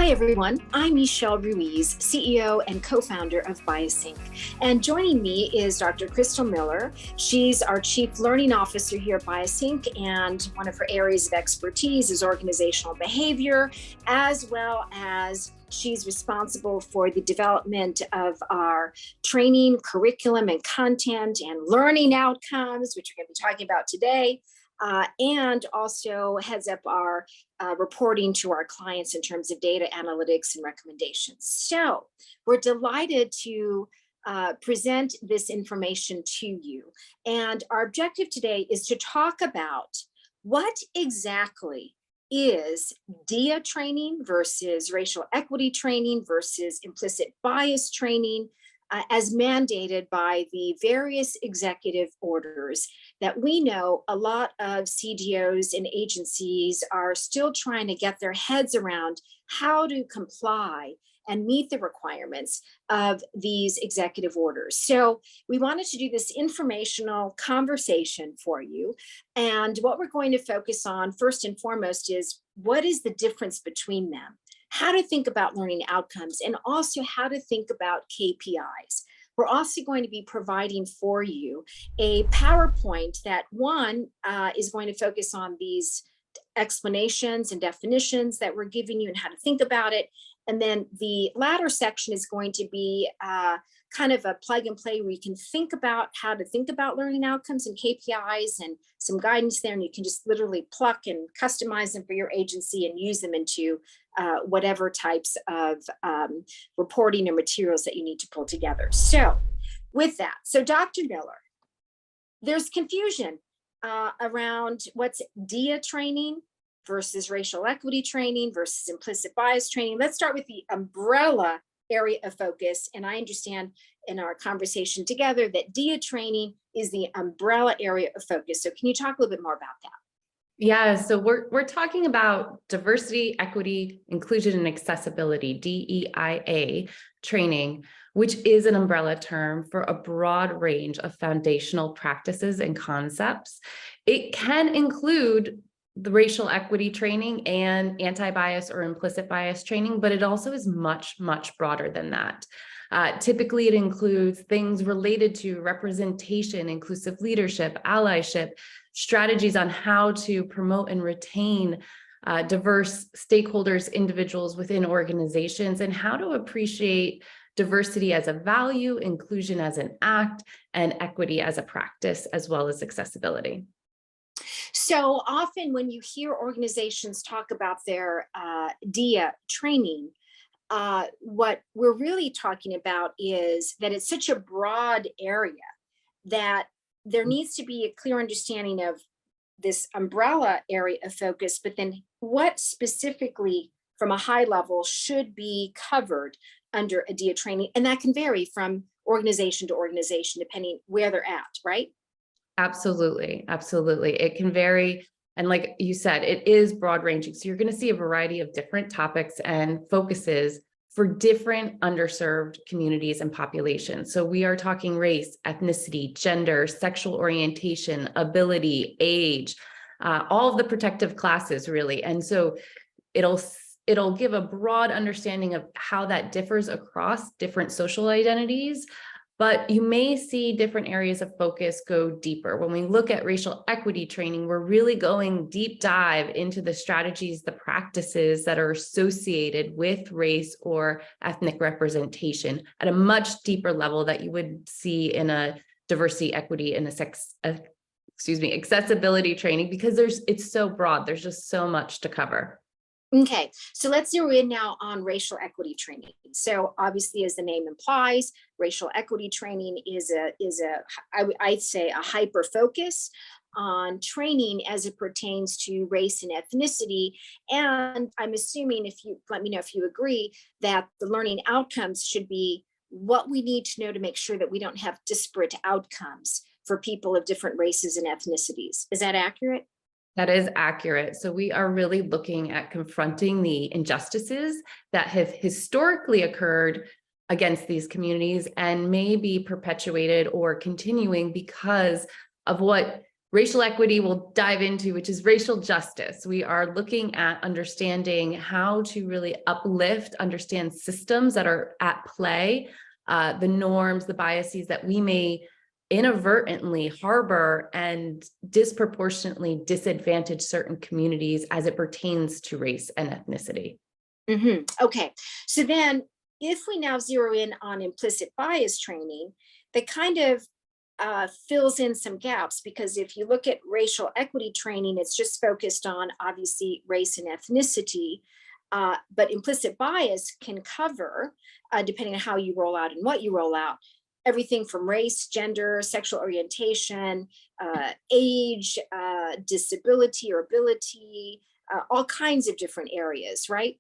Hi, everyone. I'm Michele Ruiz, CEO and co-founder of BiasSync. And joining me is Dr. Crystal Miller. She's our Chief Learning Officer here at BiasSync, and one of her areas of expertise is organizational behavior, as well as she's responsible for the development of our training, curriculum, and content and learning outcomes, which we're going to be talking about today. And also heads up our reporting to our clients in terms of data analytics and recommendations. So we're delighted to present this information to you. And our objective today is to talk about what exactly is DEIA training versus racial equity training versus implicit bias training, as mandated by the various executive orders that we know a lot of CDOs and agencies are still trying to get their heads around how to comply and meet the requirements of these executive orders. So we wanted to do this informational conversation for you. And what we're going to focus on first and foremost is what is the difference between them? How to think about learning outcomes, and also how to think about KPIs. We're also going to be providing for you a PowerPoint that is going to focus on these explanations and definitions that we're giving you and how to think about it. And then the latter section is going to be kind of a plug and play where you can think about how to think about learning outcomes and KPIs and some guidance there. And you can just literally pluck and customize them for your agency and use them into whatever types of reporting or materials that you need to pull together. So with that, so Dr. Miller, there's confusion around what's DEIA training versus racial equity training versus implicit bias training. Let's start with the umbrella area of focus. And I understand in our conversation together that DEIA training is the umbrella area of focus. So can you talk a little bit more about that? Yeah, so we're talking about diversity, equity, inclusion, and accessibility, DEIA training, which is an umbrella term for a broad range of foundational practices and concepts. It can include the racial equity training and anti-bias or implicit bias training, but it also is much, much broader than that. Typically, it includes things related to representation, inclusive leadership, allyship, strategies on how to promote and retain diverse stakeholders, individuals within organizations, and how to appreciate diversity as a value, inclusion as an act, and equity as a practice, as well as accessibility. So often when you hear organizations talk about their DEIA training, what we're really talking about is that it's such a broad area that there needs to be a clear understanding of this umbrella area of focus, but then what specifically from a high level should be covered under a DEIA training. And that can vary from organization to organization, depending where they're at, right? Absolutely. Absolutely. It can vary. And like you said, it is broad ranging. So you're going to see a variety of different topics and focuses for different underserved communities and populations. So we are talking race, ethnicity, gender, sexual orientation, ability, age, all of the protective classes, really. And so it'll give a broad understanding of how that differs across different social identities. But you may see different areas of focus go deeper. When we look at racial equity training, we're really going deep dive into the strategies, the practices that are associated with race or ethnic representation at a much deeper level that you would see in a diversity, equity, and accessibility training, because it's so broad. There's just so much to cover. Okay, so let's zero in now on racial equity training. So obviously, as the name implies, racial equity training I'd say a hyper focus on training as it pertains to race and ethnicity. And I'm assuming, if you let me know if you agree, that the learning outcomes should be what we need to know to make sure that we don't have disparate outcomes for people of different races and ethnicities. Is that accurate? That is accurate. So we are really looking at confronting the injustices that have historically occurred against these communities and may be perpetuated or continuing because of what Racial equity we'll dive into, which is racial justice. We are looking at understanding how to really uplift, understand systems that are at play, the norms, the biases that we may inadvertently harbor and disproportionately disadvantage certain communities as it pertains to race and ethnicity. Okay, so then if we now zero in on implicit bias training, that kind of fills in some gaps, because if you look at racial equity training, it's just focused on obviously race and ethnicity, but implicit bias can cover, depending on how you roll out and what you roll out, everything from race, gender, sexual orientation, age, disability or ability, all kinds of different areas, right?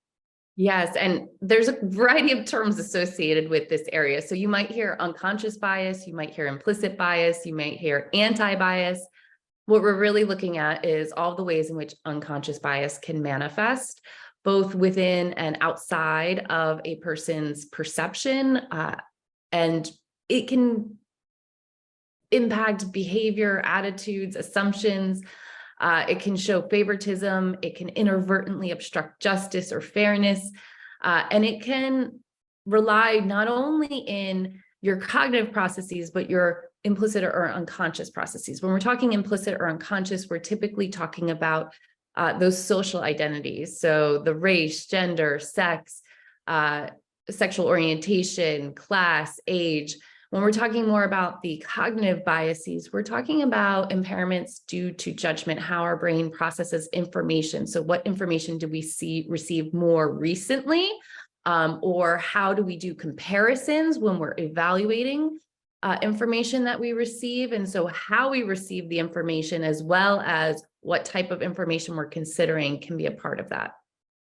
Yes, and there's a variety of terms associated with this area. So you might hear unconscious bias, you might hear implicit bias, you might hear anti-bias. What we're really looking at is all the ways in which unconscious bias can manifest, both within and outside of a person's perception, and it can impact behavior, attitudes, assumptions. It can show favoritism. It can inadvertently obstruct justice or fairness. And it can rely not only in your cognitive processes, but your implicit or unconscious processes. When we're talking implicit or unconscious, we're typically talking about those social identities. So the race, gender, sex, sexual orientation, class, age. When we're talking more about the cognitive biases, we're talking about impairments due to judgment, how our brain processes information. So what information do we receive more recently? Or how do we do comparisons when we're evaluating information that we receive? And so how we receive the information, as well as what type of information we're considering, can be a part of that.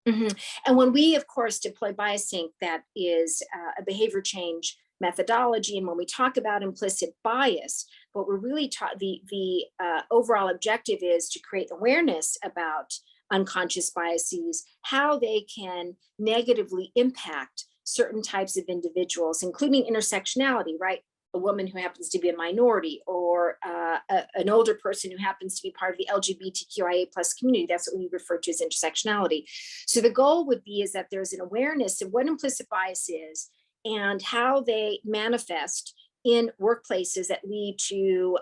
And when we, of course, deploy biasing, that is a behavior change methodology. And when we talk about implicit bias, what we're really taught, the overall objective is to create awareness about unconscious biases, how they can negatively impact certain types of individuals, including intersectionality, right? A woman who happens to be a minority, or an older person who happens to be part of the LGBTQIA plus community. That's what we refer to as intersectionality. So the goal would be is that there's an awareness of what implicit bias is and how they manifest in workplaces that lead to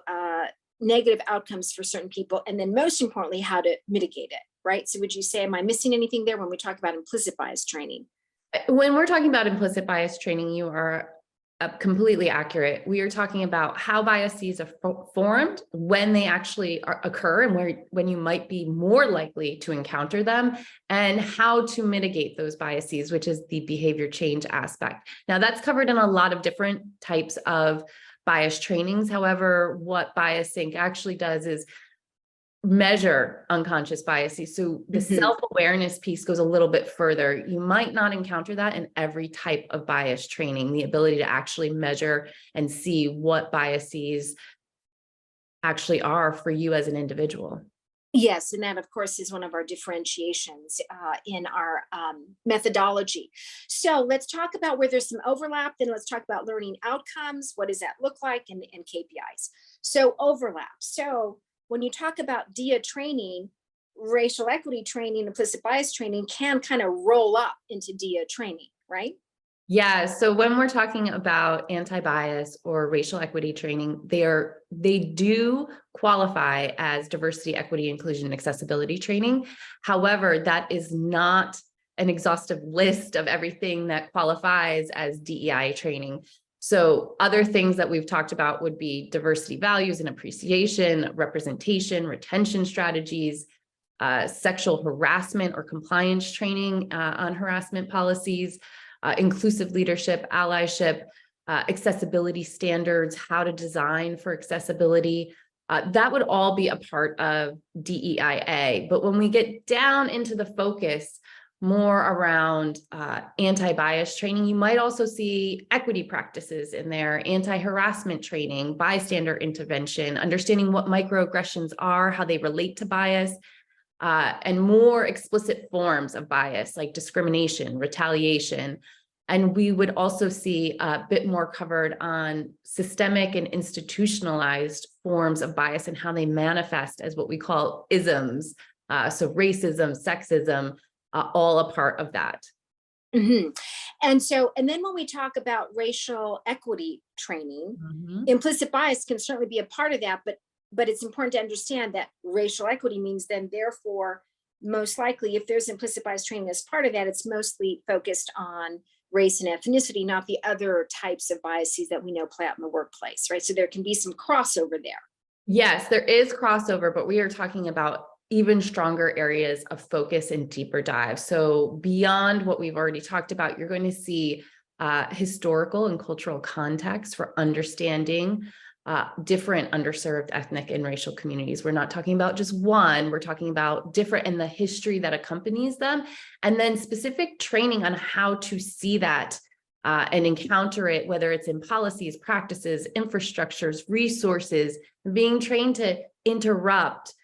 negative outcomes for certain people. And then most importantly, how to mitigate it, right? So would you say, am I missing anything there when we talk about implicit bias training? When we're talking about implicit bias training, you are completely accurate. We are talking about how biases are formed, when they actually occur, and when you might be more likely to encounter them, and how to mitigate those biases, which is the behavior change aspect. Now, that's covered in a lot of different types of bias trainings. However, what BiasSync actually does is measure unconscious biases. So the self-awareness piece goes a little bit further. You might not encounter that in every type of bias training, the ability to actually measure and see what biases actually are for you as an individual. Yes, and that, of course, is one of our differentiations in our methodology. So let's talk about where there's some overlap, then let's talk about learning outcomes. What does that look like, and KPIs? So overlap. So when you talk about DEIA training, racial equity training, implicit bias training can kind of roll up into DEIA training, right? Yeah, so when we're talking about anti-bias or racial equity training, they do qualify as diversity, equity, inclusion, and accessibility training. However, that is not an exhaustive list of everything that qualifies as DEI training. So other things that we've talked about would be diversity values and appreciation, representation, retention strategies, sexual harassment or compliance training on harassment policies, inclusive leadership, allyship, accessibility standards, how to design for accessibility. That would all be a part of DEIA. But when we get down into the focus more around anti-bias training, you might also see equity practices in there, anti-harassment training, bystander intervention, understanding what microaggressions are, how they relate to bias, and more explicit forms of bias like discrimination, retaliation, And we would also see a bit more covered on systemic and institutionalized forms of bias and how they manifest as what we call isms. So racism, sexism, all a part of that. Mm-hmm. And then when we talk about racial equity training, Mm-hmm. implicit bias can certainly be a part of that, but it's important to understand that racial equity means then therefore, most likely, if there's implicit bias training as part of that, it's mostly focused on race and ethnicity, not the other types of biases that we know play out in the workplace, right? So there can be some crossover there. Yes, there is crossover, but we are talking about even stronger areas of focus and deeper dive. So beyond what we've already talked about, you're going to see historical and cultural context for understanding different underserved ethnic and racial communities. We're not talking about just one, we're talking about different and the history that accompanies them, and then specific training on how to see that and encounter it, whether it's in policies, practices, infrastructures, resources, being trained to interrupt,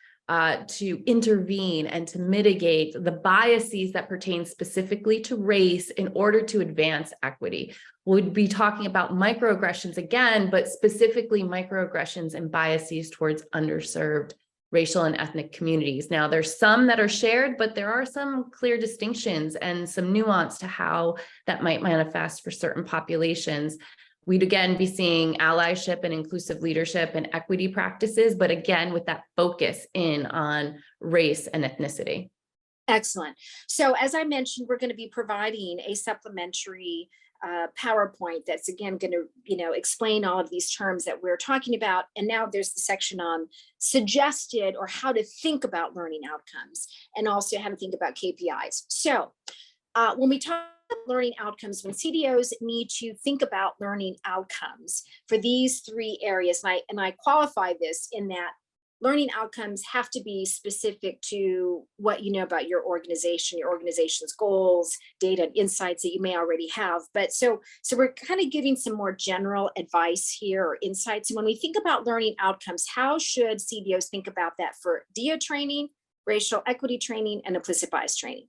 to intervene and to mitigate the biases that pertain specifically to race in order to advance equity. We'd be talking about microaggressions again, but specifically microaggressions and biases towards underserved racial and ethnic communities. Now, there's some that are shared, but there are some clear distinctions and some nuance to how that might manifest for certain populations. We'd again be seeing allyship and inclusive leadership and equity practices, but again, with that focus in on race and ethnicity. Excellent. So as I mentioned, we're going to be providing a supplementary PowerPoint that's again going to, explain all of these terms that we're talking about. And now there's the section on suggested or how to think about learning outcomes and also how to think about KPIs. So when we talk about learning outcomes, when CDOs need to think about learning outcomes for these three areas, and I qualify this in that learning outcomes have to be specific to what you know about your organization's goals, data, and insights that you may already have. But so we're kind of giving some more general advice here or insights. And when we think about learning outcomes, how should CDOs think about that for DEIA training, racial equity training, and implicit bias training?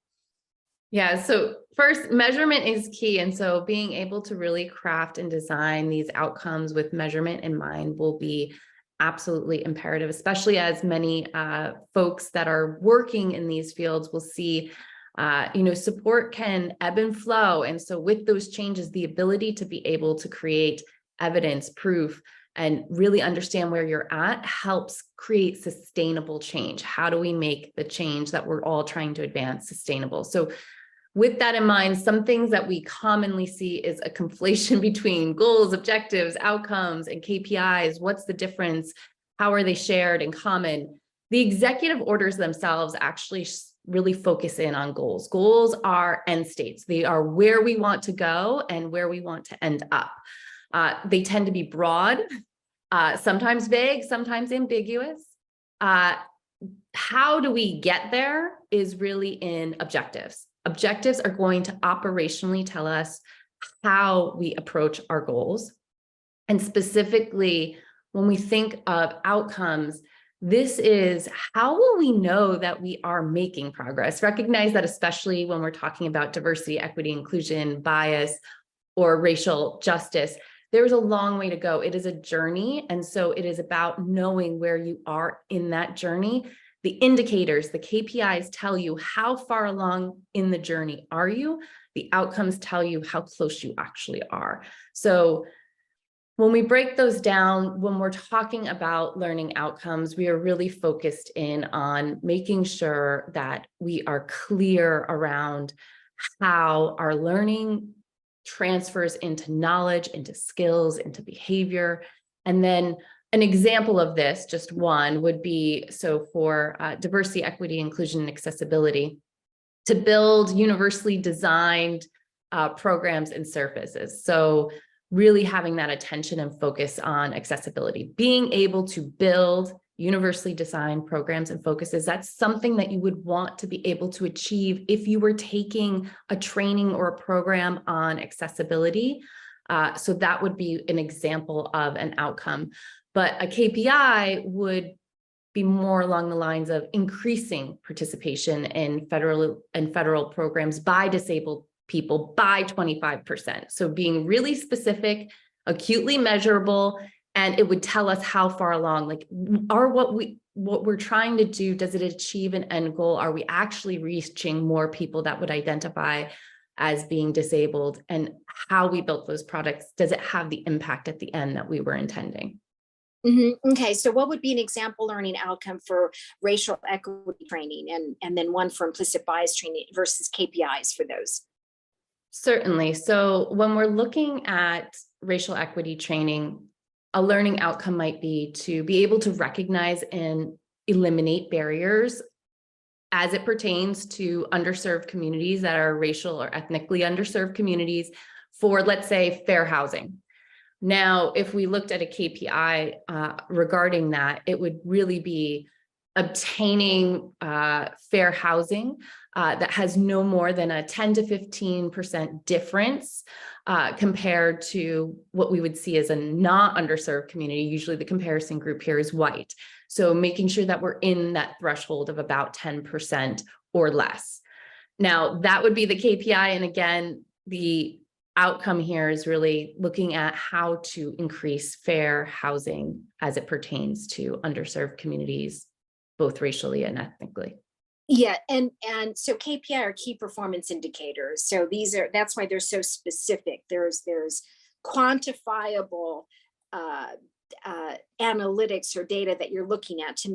Yeah, so first, measurement is key. And so being able to really craft and design these outcomes with measurement in mind will be absolutely imperative, especially as many folks that are working in these fields will see, support can ebb and flow. And so with those changes, the ability to be able to create evidence, proof, and really understand where you're at helps create sustainable change. How do we make the change that we're all trying to advance sustainable? So with that in mind, some things that we commonly see is a conflation between goals, objectives, outcomes, and KPIs. What's the difference? How are they shared in common? The executive orders themselves actually really focus in on goals. Goals are end states. They are where we want to go and where we want to end up. They tend to be broad, sometimes vague, sometimes ambiguous. How do we get there is really in objectives. Objectives are going to operationally tell us how we approach our goals. And specifically, when we think of outcomes, this is how will we know that we are making progress? Recognize that especially when we're talking about diversity, equity, inclusion, bias, or racial justice, there's a long way to go. It is a journey. And so it is about knowing where you are in that journey. The indicators, the KPIs tell you how far along in the journey are you. The outcomes tell you how close you actually are. So when we break those down, when we're talking about learning outcomes, we are really focused in on making sure that we are clear around how our learning transfers into knowledge, into skills, into behavior. And then an example of this, just one, would be, so for diversity, equity, inclusion, and accessibility, to build universally designed programs and services. So really having that attention and focus on accessibility, being able to build universally designed programs and focuses, that's something that you would want to be able to achieve if you were taking a training or a program on accessibility. So that would be an example of an outcome. But a KPI would be more along the lines of increasing participation in federal programs by disabled people by 25%. So being really specific, acutely measurable, and it would tell us how far along, like, what we're trying to do, does it achieve an end goal? Are we actually reaching more people that would identify as being disabled? And how we built those products, does it have the impact at the end that we were intending? Okay, so what would be an example learning outcome for racial equity training, and then one for implicit bias training versus KPIs for those? Certainly. So when we're looking at racial equity training, a learning outcome might be to be able to recognize and eliminate barriers as it pertains to underserved communities that are racial or ethnically underserved communities for, let's say, fair housing. Now, if we looked at a KPI regarding that, it would really be obtaining fair housing that has no more than a 10 to 15% difference compared to what we would see as a not underserved community. Usually the comparison group here is white. So making sure that we're in that threshold of about 10% or less. Now, that would be the KPI. And again, the outcome here is really looking at how to increase fair housing as it pertains to underserved communities, both racially and ethnically. Yeah, and so KPI are key performance indicators. So that's why they're so specific. There's quantifiable analytics or data that you're looking at to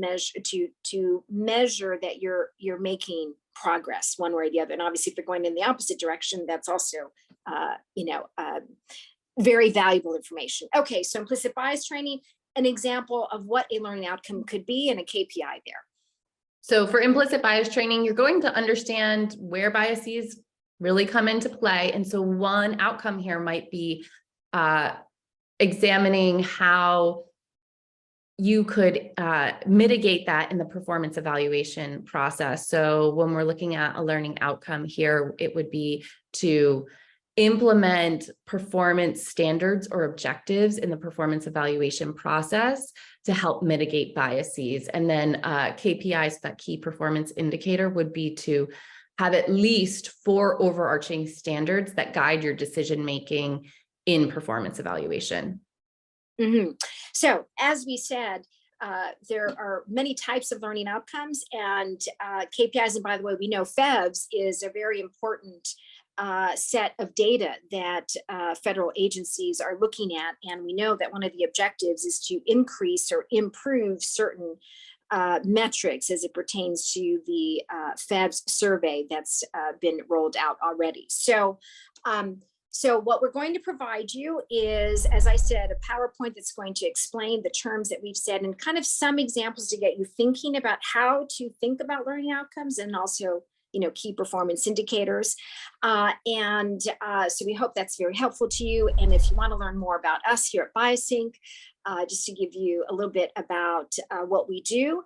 measure that you're making progress one way or the other. And obviously, if you're going in the opposite direction, that's also very valuable information. Okay, so implicit bias training, an example of what a learning outcome could be and a KPI there. So for implicit bias training, you're going to understand where biases really come into play. And so one outcome here might be examining how you could mitigate that in the performance evaluation process. So when we're looking at a learning outcome here, it would be to implement performance standards or objectives in the performance evaluation process to help mitigate biases. And then KPIs, that key performance indicator, would be to have at least 4 overarching standards that guide your decision-making in performance evaluation. So as we said, there are many types of learning outcomes, and KPIs, and by the way, we know FEVs is a very important set of data that federal agencies are looking at. And we know that one of the objectives is to increase or improve certain metrics as it pertains to the FEVs survey that's been rolled out already. So what we're going to provide you is, as I said, a PowerPoint that's going to explain the terms that we've said and kind of some examples to get you thinking about how to think about learning outcomes, and also key performance indicators. So we hope that's very helpful to you. And if you want to learn more about us here at BioSync, just to give you a little bit about what we do.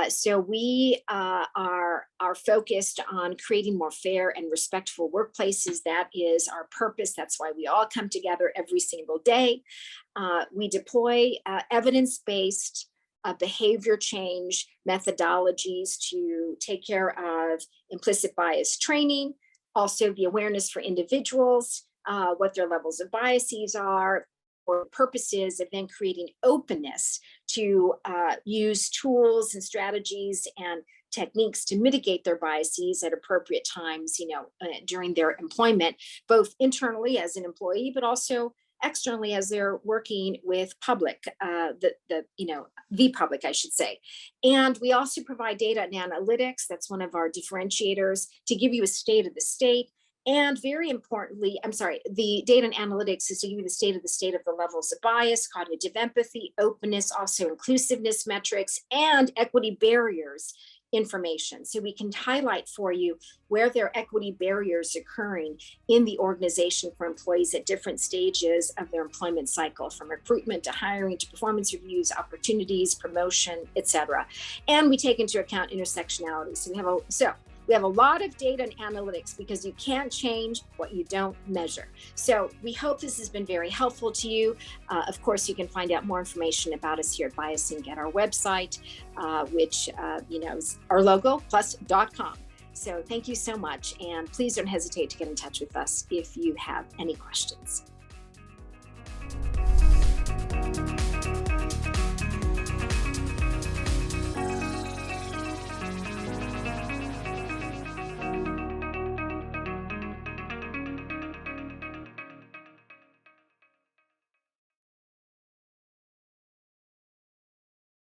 So we are focused on creating more fair and respectful workplaces. That is our purpose. That's why we all come together every single day. We deploy evidence-based behavior change methodologies to take care of implicit bias training, also the awareness for individuals, what their levels of biases are, for purposes of then creating openness to use tools and strategies and techniques to mitigate their biases at appropriate times, during their employment, both internally as an employee, but also externally as they're working with public, the public, I should say. And we also provide data and analytics. That's one of our differentiators, to give you a state of the state. And very importantly, the data and analytics is to give you the state of the levels of bias, cognitive empathy, openness, also inclusiveness metrics, and equity barriers information. So we can highlight for you where there are equity barriers occurring in the organization for employees at different stages of their employment cycle, from recruitment to hiring to performance reviews, opportunities, promotion, etc. And we take into account intersectionality. So we have a lot of data and analytics, because you can't change what you don't measure. So we hope this has been very helpful to you. Of course, you can find out more information about us here at BioSync at our website, which is our logo plus.com. So thank you so much. And please don't hesitate to get in touch with us if you have any questions.